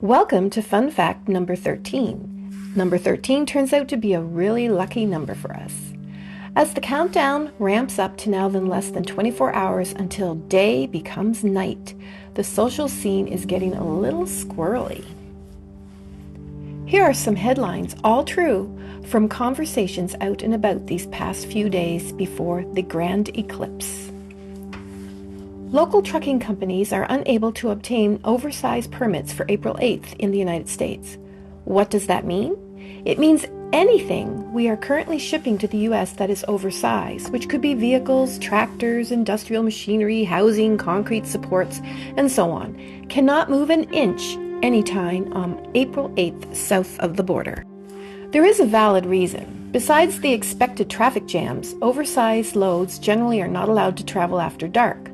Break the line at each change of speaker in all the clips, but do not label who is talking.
Welcome to Fun Fact number 13. Number 13 turns out to be a really lucky number for us. As the countdown ramps up to now less than 24 hours until day becomes night, the social scene is getting a little squirrely. Here are some headlines, all true, from conversations out and about these past few days before the grand eclipse. Local trucking companies are unable to obtain oversize permits for April 8th in the United States. What does that mean? It means anything we are currently shipping to the U.S. that is oversized, which could be vehicles, tractors, industrial machinery, housing, concrete supports, and so on, cannot move an inch anytime on April 8th south of the border. There is a valid reason. Besides the expected traffic jams, oversized loads generally are not allowed to travel after dark.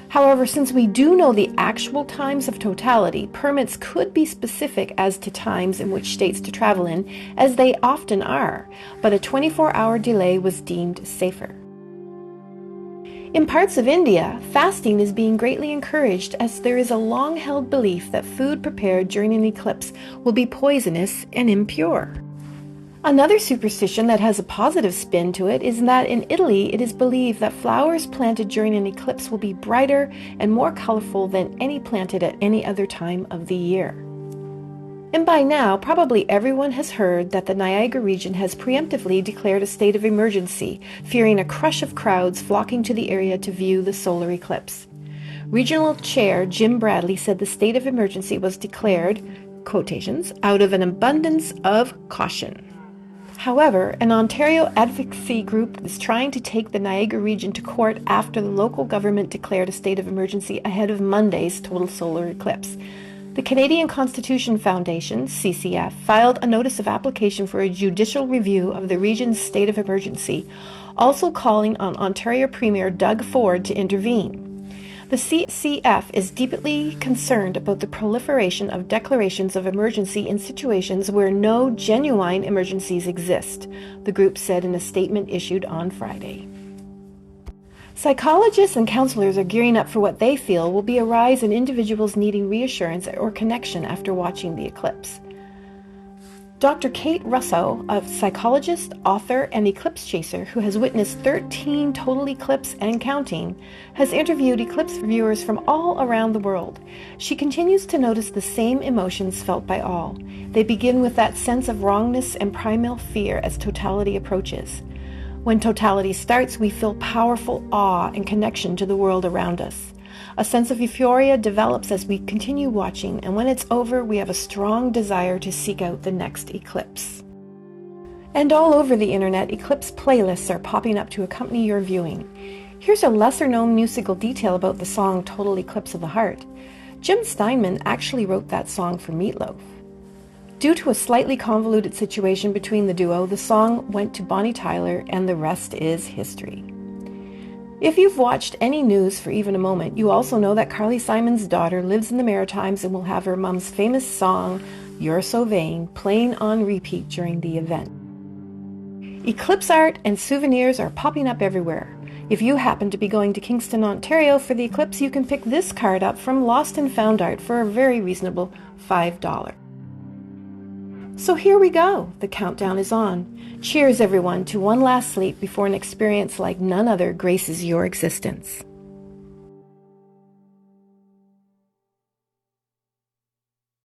However, since we do know the actual times of totality, permits could be specific as to times in which states to travel in, as they often are, but a 24-hour delay was deemed safer. In parts of India, fasting is being greatly encouraged as there is a long-held belief that food prepared during an eclipse will be poisonous and impure. Another superstition that has a positive spin to it is that in Italy it is believed that flowers planted during an eclipse will be brighter and more colorful than any planted at any other time of the year. And by now, probably everyone has heard that the Niagara region has preemptively declared a state of emergency, fearing a crush of crowds flocking to the area to view the solar eclipse. Regional Chair Jim Bradley said the state of emergency was declared, quotations, out of an abundance of caution. However, an Ontario advocacy group is trying to take the Niagara region to court after the local government declared a state of emergency ahead of Monday's total solar eclipse. The Canadian Constitution Foundation, CCF, filed a notice of application for a judicial review of the region's state of emergency, also calling on Ontario Premier Doug Ford to intervene. The CCF is deeply concerned about the proliferation of declarations of emergency in situations where no genuine emergencies exist, the group said in a statement issued on Friday. Psychologists and counselors are gearing up for what they feel will be a rise in individuals needing reassurance or connection after watching the eclipse. Dr. Kate Russo, a psychologist, author, and eclipse chaser who has witnessed 13 total eclipses and counting, has interviewed eclipse viewers from all around the world. She continues to notice the same emotions felt by all. They begin with that sense of wrongness and primal fear as totality approaches. When totality starts, we feel powerful awe and connection to the world around us. A sense of euphoria develops as we continue watching, and when it's over, we have a strong desire to seek out the next eclipse. And all over the internet, eclipse playlists are popping up to accompany your viewing. Here's a lesser-known musical detail about the song Total Eclipse of the Heart. Jim Steinman actually wrote that song for Meatloaf. Due to a slightly convoluted situation between the duo, the song went to Bonnie Tyler, and the rest is history. If you've watched any news for even a moment, you also know that Carly Simon's daughter lives in the Maritimes and will have her mom's famous song, You're So Vain, playing on repeat during the event. Eclipse art and souvenirs are popping up everywhere. If you happen to be going to Kingston, Ontario for the eclipse, you can pick this card up from Lost and Found Art for a very reasonable $5. So here we go. The countdown is on. Cheers, everyone, to one last sleep before an experience like none other graces your existence.